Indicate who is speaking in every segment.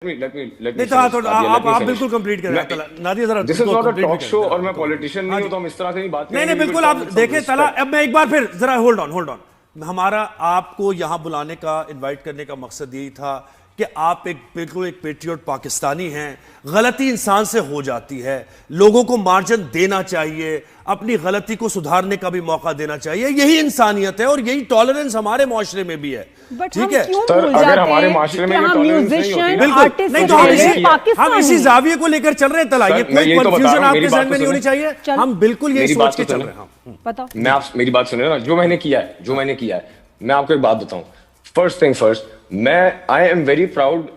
Speaker 1: नहीं तो आप बिल्कुल कंप्लीट करें नादिया जरा।
Speaker 2: This is not a talk show और मैं पॉलिटिशियन नहीं हूं तो हम इस तरह से नहीं बात
Speaker 1: नहीं बिल्कुल आप देखें तला। अब मैं एक बार फिर जरा होल्ड ऑन हमारा आपको यहां बुलाने का इनवाइट करने का मकसद यही था कि आप बिल्कुल एक पेट्रियट पाकिस्तानी हैं। गलती इंसान से हो जाती है, लोगों को मार्जिन देना चाहिए, अपनी गलती को सुधारने का भी मौका देना चाहिए। यही इंसानियत है और यही टॉलरेंस हमारे माशरे में भी है। ठीक है
Speaker 2: सर, अगर हमारे माशरे में ये टॉलरेंस नहीं होती,
Speaker 1: बिल्कुल नहीं तो हम इसी जाविये को लेकर चल रहे हैं तला। ये कोई कंफ्यूजन आपके जहन में नहीं होनी चाहिए। हम बिल्कुल यही सोच के चल रहे हैं।
Speaker 2: बताओ, मैं आप मेरी बात सुनिए ना। जो मैंने किया है मैं आपको एक बात बताऊं। First thing first, I am very proud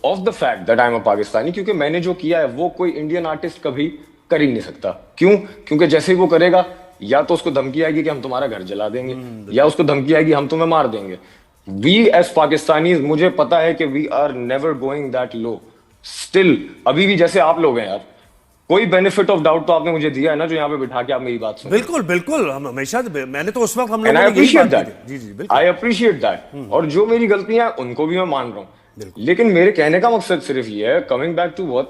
Speaker 2: of the fact that I am a Pakistani, क्योंकि मैंने जो किया है वो कोई इंडियन आर्टिस्ट कभी कर ही नहीं सकता। क्यों? क्योंकि जैसे ही वो करेगा, या तो उसको धमकी आएगी कि हम तुम्हारा घर जला देंगे, या उसको धमकी आएगी हम तुम्हें मार देंगे। वी एज पाकिस्तानी, मुझे पता है कि we are never going that low. Still अभी भी जैसे आप लोग हैं यार, कोई बेनिफिट ऑफ डाउट तो आपने मुझे दिया है ना, जो यहाँ पे बिठा के आप मेरी बात सुन।
Speaker 1: बिल्कुल हम हमेशा, मैंने तो उस वक्त हम लोग
Speaker 2: आई अप्रिशिएट दैट। और जो मेरी गलतियां उनको भी मैं मान रहा हूँ, लेकिन मेरे कहने का मकसद सिर्फ ये है, coming back to what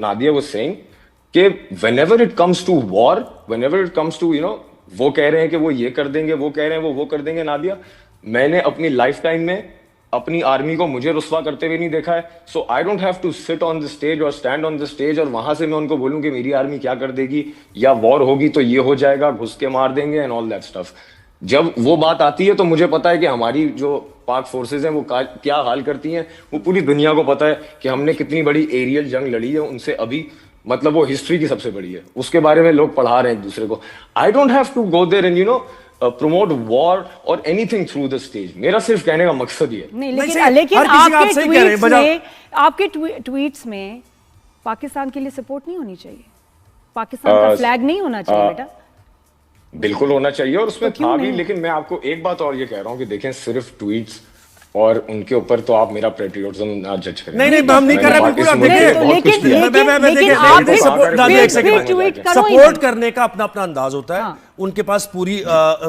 Speaker 2: Nadia was saying, कि whenever it comes to war, whenever it comes to वो कह रहे हैं कि वो ये कर देंगे, वो कह रहे हैं वो कर देंगे। नादिया, मैंने अपनी लाइफ टाइम में अपनी आर्मी को मुझे रुस्वा करते हुए नहीं देखा है। So I don't have to sit on the stage और स्टैंड ऑन द स्टेज और वहां से मैं उनको बोलूं कि मेरी आर्मी क्या कर देगी, या वॉर होगी तो ये हो जाएगा, घुस के मार देंगे एंड ऑल दैट स्टफ। जब वो बात आती है तो मुझे पता है कि हमारी जो पाक फोर्सेज हैं वो क्या हाल करती हैं। वो पूरी दुनिया को पता है कि हमने कितनी बड़ी एरियल जंग लड़ी है उनसे। अभी मतलब वो हिस्ट्री की सबसे बड़ी है, उसके बारे में लोग पढ़ा रहे हैं एक दूसरे को। I don't have to go there and promote war और एनीथिंग थ्रू द स्टेज। मेरा सिर्फ कहने का मकसद ये
Speaker 3: नहीं, लेकिन आपके ट्वीट्स में पाकिस्तान के लिए सपोर्ट नहीं होनी चाहिए, पाकिस्तान का फ्लैग नहीं होना चाहिए बेटा।
Speaker 2: बिल्कुल होना चाहिए और उसमें था भी, लेकिन मैं आपको एक बात और ये कह रहा हूँ कि देखें, सिर्फ ट्वीट्स और उनके ऊपर तो आप मेरा पेट्रियटिज्म ना जज करें।
Speaker 1: नहीं हम नहीं कर रहे बिल्कुल। आप देखिए, सपोर्ट करने का अपना अपना अंदाज होता है। उनके पास पूरी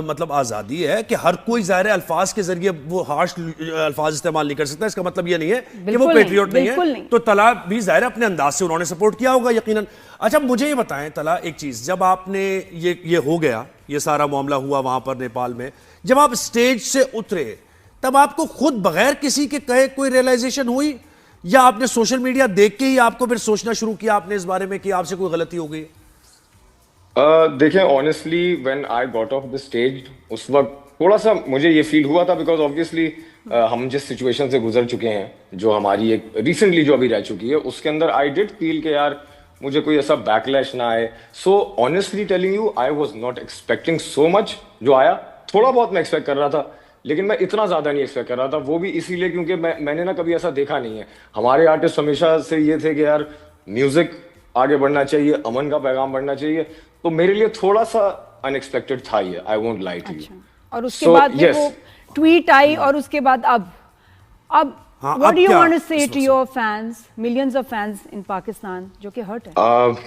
Speaker 1: मतलब आजादी है कि हर कोई ज़ाहिर है अल्फाज के जरिए वो हार्श अल्फाज इस्तेमाल नहीं कर सकता। इसका मतलब ये नहीं है कि वो पेट्रियट नहीं है। तो तला भी ज़ाहिर अपने अंदाज से उन्होंने सपोर्ट किया होगा यकीनन। अच्छा, मुझे ये बताएं तला एक चीज, जब आपने ये हो गया, ये सारा मामला हुआ वहां पर नेपाल में, जब आप स्टेज से उतरे तब आपको खुद बगैर किसी के कहे कोई रियलाइजेशन हुई, या आपने सोशल मीडिया देख के ही आपको फिर सोचना शुरू किया आपने इस बारे में कि आपसे कोई गलती हो गई?
Speaker 2: देखें, honestly when I got off the stage, उस वक्त थोड़ा सा मुझे ये फील हुआ था, बिकॉज ऑब्वियसली हम जिस सिचुएशन से गुजर चुके हैं, जो हमारी एक रिसेंटली जो अभी रह चुकी है, उसके अंदर आई डिड फील कि यार मुझे कोई ऐसा बैकलैश ना आए। So honestly telling you, I was not expecting so much. जो आया थोड़ा बहुत मैं एक्सपेक्ट कर रहा था, लेकिन मैं इतना ज्यादा नहीं एक्सपेक्ट कर रहा था। वो भी इसीलिए क्योंकि मैंने ना कभी ऐसा देखा नहीं है। हमारे आर्टिस्ट हमेशा से ये थे कि यार म्यूजिक आगे बढ़ना चाहिए, अमन का पैगाम बढ़ना चाहिए। तो मेरे लिए थोड़ा सा अनएक्सपेक्टेड था ये, I won't lie to you.
Speaker 3: और उसके बाद वो ट्वीट आई और उसके बाद अब what do you want to say to your fans, millions of fans in Pakistan जो कि हर्ट है?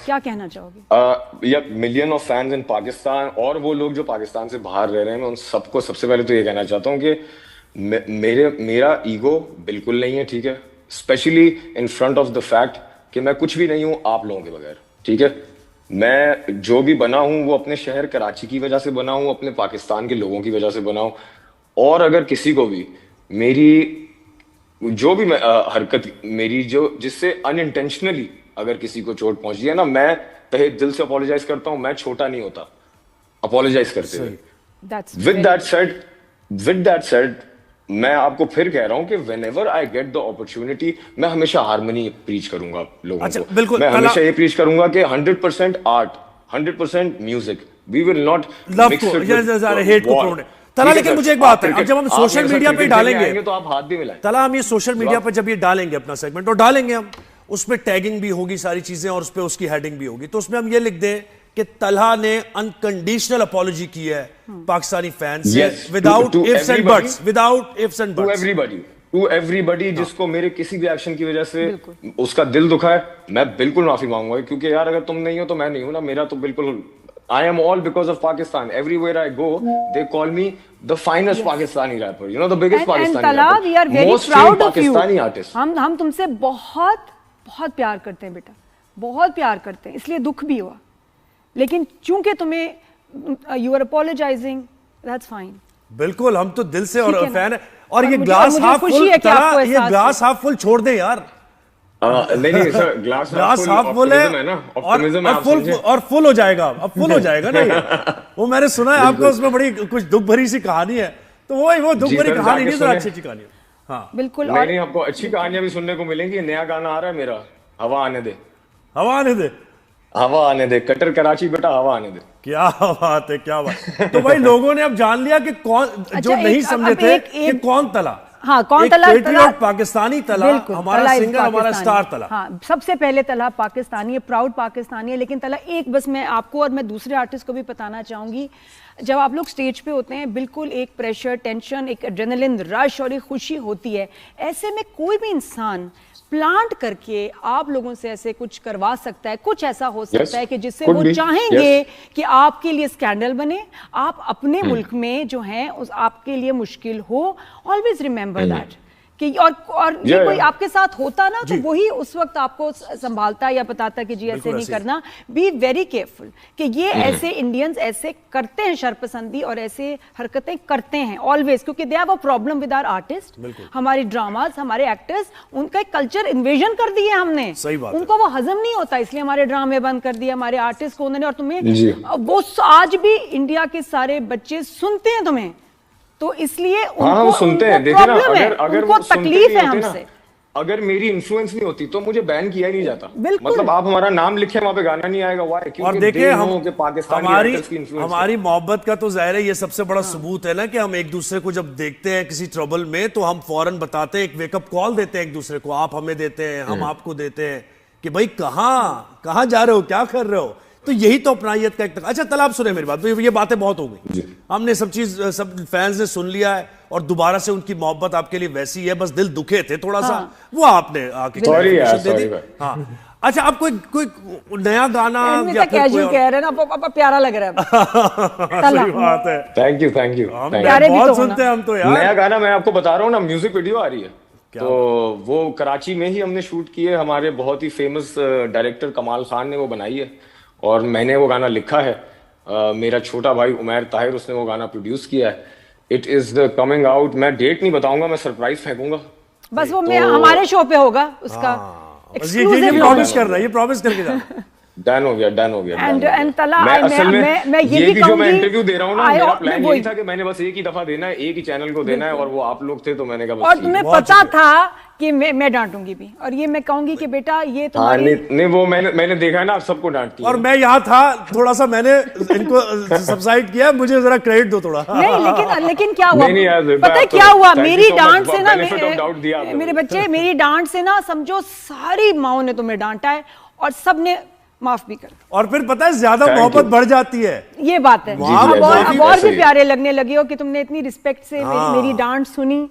Speaker 3: क्या कहना चाहोगे?
Speaker 2: या मिलियन ऑफ फैंस इन पाकिस्तान और वो लोग जो पाकिस्तान से बाहर रह रहे हैं, मैं उन सबको सबसे पहले तो ये कहना चाहता हूँ कि मेरा ईगो बिल्कुल नहीं है, ठीक है? Specially in front of the fact कि मैं कुछ भी नहीं हूँ आप लोगों के बगैर, ठीक है? मैं जो भी बना हूँ वो अपने शहर कराची की वजह से बना हूँ, अपने पाकिस्तान के लोगों की वजह से बना हूँ। और अगर किसी को भी मेरी जो भी हरकत मेरी जो जिससे अनइंटेंशनली अगर किसी को चोट पहुंची है ना, मैं तहे दिल से अपोलोजाइज करता हूं। मैं छोटा नहीं होता अपोलोजाइज करते हुए। विद दैट सेड मैं आपको फिर कह रहा हूं कि whenever I get the opportunity, मैं हमेशा हार्मनी प्रीच करूंगा लोगों को।
Speaker 1: बिल्कुल,
Speaker 2: मैं हमेशा ये प्रीच करूंगा कि 100% art, 100% music, we will not mix it with
Speaker 1: तला। लेकिन मुझे एक बात है, अब जब हम सोशल मीडिया पे डालेंगे
Speaker 2: तो आप हाथ भी मिलाएं।
Speaker 1: तला, हम ये सोशल मीडिया पर जब ये डालेंगे अपना सेगमेंट, और डालेंगे हम, उसमें टैगिंग भी होगी सारी चीजें और उसपे उसकी हेडिंग भी होगी, तो उसमें हम ये लिख दें कि तलहा ने अनकंडीशनल अपॉलॉजी की है पाकिस्तानी फैंस से, without ifs and buts, without ifs and buts,
Speaker 2: to everybody जिसको मेरे किसी भी एक्शन की वजह से उसका दिल दुखा है, मैं बिल्कुल माफी मांगूंगा। क्योंकि यार अगर तुम नहीं हो तो मैं नहीं हूं ना, मेरा तो बिल्कुल I am all because of Pakistan. Everywhere I go, they call me the finest Pakistani rapper. You know, the biggest Pakistani
Speaker 3: Tala,
Speaker 2: rapper.
Speaker 3: we are very
Speaker 2: Most
Speaker 3: proud of
Speaker 2: Pakistani
Speaker 3: you.
Speaker 2: artist.
Speaker 3: हम तुमसे बहुत बहुत प्यार करते हैं बेटा, बहुत प्यार करते हैं, इसलिए दुख भी हुआ, लेकिन चूंकि तुम्हें you are apologizing, that's fine.
Speaker 1: बिल्कुल, हम तो दिल से और फैन है। और ये ग्लास हाफ फुल, ये ग्लास हाफ फुल छोड़ दे यार।
Speaker 2: नहीं सर, ग्लास
Speaker 1: हाफ फुल है ना, और फुल हो जाएगा, अब फुल हो जाएगा ना ये। वो मैंने सुना है आपको उसमें बड़ी कुछ दुख भरी सी कहानी है, तो वो दुख भरी कहानी नहीं, तो अच्छी कहानी है। हाँ
Speaker 3: बिल्कुल।
Speaker 2: नहीं, आपको अच्छी कहानियां भी सुनने को मिलेंगी। नया गाना आ रहा है मेरा, हवा आने दे,
Speaker 1: हवा आने दे,
Speaker 2: हवा आने दे, कटर कराची बेटा, हवा आने दे।
Speaker 1: क्या बात है, क्या बात। तो भाई लोगों ने अब जान लिया कि कौन, जो नहीं समझे थे कि कौन तला।
Speaker 3: हाँ, कौन तला?
Speaker 1: पाकिस्तानी तला, हमारा सिंगर, हमारा स्टार तला।
Speaker 3: हाँ, सबसे पहले तला पाकिस्तानी है, प्राउड पाकिस्तानी है। लेकिन तला, एक बस मैं आपको और मैं दूसरे आर्टिस्ट को भी बताना चाहूंगी, जब आप लोग स्टेज पे होते हैं, बिल्कुल एक प्रेशर, टेंशन, एक एड्रेनलिन रश और एक खुशी होती है। ऐसे में कोई भी इंसान प्लांट करके आप लोगों से ऐसे कुछ करवा सकता है, कुछ ऐसा हो सकता है कि जिससे वो चाहेंगे कि आपके लिए स्कैंडल बने, आप अपने मुल्क में जो है उस आपके लिए मुश्किल हो। ऑलवेज रिमेंबर दैट कि और ये कोई आपके साथ होता ना, तो वही उस वक्त आपको संभालता या बताता कि जी ऐसे नहीं करना। बी वेरी केयरफुल कि ये ऐसे इंडियंस ऐसे करते हैं, शरपसंदी और ऐसे हरकतें करते हैं ऑलवेज, क्योंकि they have a problem with our artist. हमारे ड्रामाज, हमारे एक्टर्स, उनका एक कल्चर इन्वेजन कर दिया हमने, उनको वो हजम नहीं होता, इसलिए हमारे ड्रामे बंद कर दिए, हमारे आर्टिस्ट को उन्होंने। और तुम्हें वो आज भी इंडिया के सारे बच्चे सुनते हैं तुम्हें, तो इसलिए उनको
Speaker 2: सुनते हैं। देखिए ना, अगर
Speaker 3: उनको तकलीफ है हमसे।
Speaker 2: अगर मेरी इन्फ्लुएंस नहीं होती तो मुझे बैन किया ही नहीं जाता। मतलब आप हमारा नाम लिखे, वहां पे गाना नहीं आएगा। वाई?
Speaker 1: और देखिए हमारी मोहब्बत का तो जाहिर है ये सबसे बड़ा सबूत है ना, कि हम एक दूसरे को जब देखते हैं किसी ट्रबल में, तो हम फौरन बताते हैं, एक वेकअप कॉल देते हैं एक दूसरे को। आप हमें देते हैं, हम आपको देते हैं कि भाई कहाँ जा रहे हो, क्या कर रहे हो। तो यही तो अपनाइयत का एक। अच्छा तला, आप सुने मेरी बात, तो ये बातें बहुत हो गई, हमने सब फैंस ने सुन लिया है, और दोबारा से उनकी मोहब्बत आपके लिए वैसी है, बस दिल दुखे थे थोड़ा सा, वो आपने आके दे दी। हाँ अच्छा, आप कोई नया गाना या
Speaker 3: कैजुअल कह रहे हैं ना, प्यारा लग रहा है।
Speaker 1: सही बात है,
Speaker 2: थैंक यू
Speaker 1: बहुत सुनते हैं हम तो यार।
Speaker 2: नया गाना मैं आपको बता रहा हूँ ना, म्यूजिक वीडियो आ रही है, तो वो कराची में ही हमने शूट की है। हमारे बहुत ही फेमस डायरेक्टर कमाल खान ने वो बनाई है, और मैंने वो गाना लिखा है। मेरा छोटा भाई उमैर ताहिर, उसने वो गाना प्रोड्यूस किया है। It is coming out. मैं डेट नहीं बताऊंगा, मैं सरप्राइज फेंकूंगा,
Speaker 3: बस वो हमारे शो पे होगा उसका।
Speaker 1: ये प्रॉमिस कर रहा है, ये प्रॉमिस करके जा।
Speaker 2: डन हो गया।
Speaker 3: एंड तला, मैं ये भी
Speaker 2: जो मैं इंटरव्यू दे रहा हूँ ना, मेरा प्लान यही था कि मैंने बस एक ही दफा देना है, एक ही चैनल को देना है, और वो आप लोग थे, तो मैंने कहा।
Speaker 3: और तुम्हें पता था कि मैं डांटूंगी भी, और ये मैं कहूंगी कि बेटा ये तुम्हारी।
Speaker 2: नहीं वो मैंने देखा है ना, आप सबको डांटती हैं।
Speaker 1: और मैं यहाँ था, थोड़ा सा मैंने इनको सबसाइड किया, मुझे जरा क्रेडिट दो थोड़ा।
Speaker 3: नहीं, लेकिन क्या हुआ पता है क्या हुआ? मेरी डांट से ना, मेरे बच्चे, मेरी डांट से ना समझो सारी माओ ने तुम्हें डांटा है, और सबने माफ भी कर।
Speaker 1: और फिर पता है ज्यादा मोहब्बत बढ़ जाती है, ये
Speaker 3: बात है। अब और भी प्यारे लगने लगे हो कि तुमने इतनी रिस्पेक्ट से मेरी डांट सुनी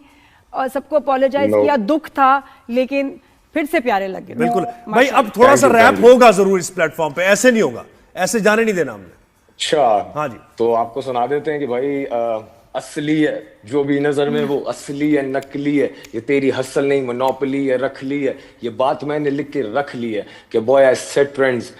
Speaker 3: और सबको अपोलोजाइज किया। दुख था, लेकिन फिर से प्यारे लगे।
Speaker 1: बिल्कुल भाई, अब थोड़ा सा रैप होगा जरूर इस प्लेटफॉर्म पे, ऐसे नहीं होगा, ऐसे जाने नहीं देना हमने।
Speaker 2: अच्छा
Speaker 1: हाँ जी,
Speaker 2: तो आपको सुना देते हैं कि भाई असली है जो भी नजर में, वो असली है नकली है, ये तेरी हसल नहीं मोनोपोली है, रख ली है, ये बात मैंने लिख के रख ली है कि बॉय आई सेट ट्रेंड्स।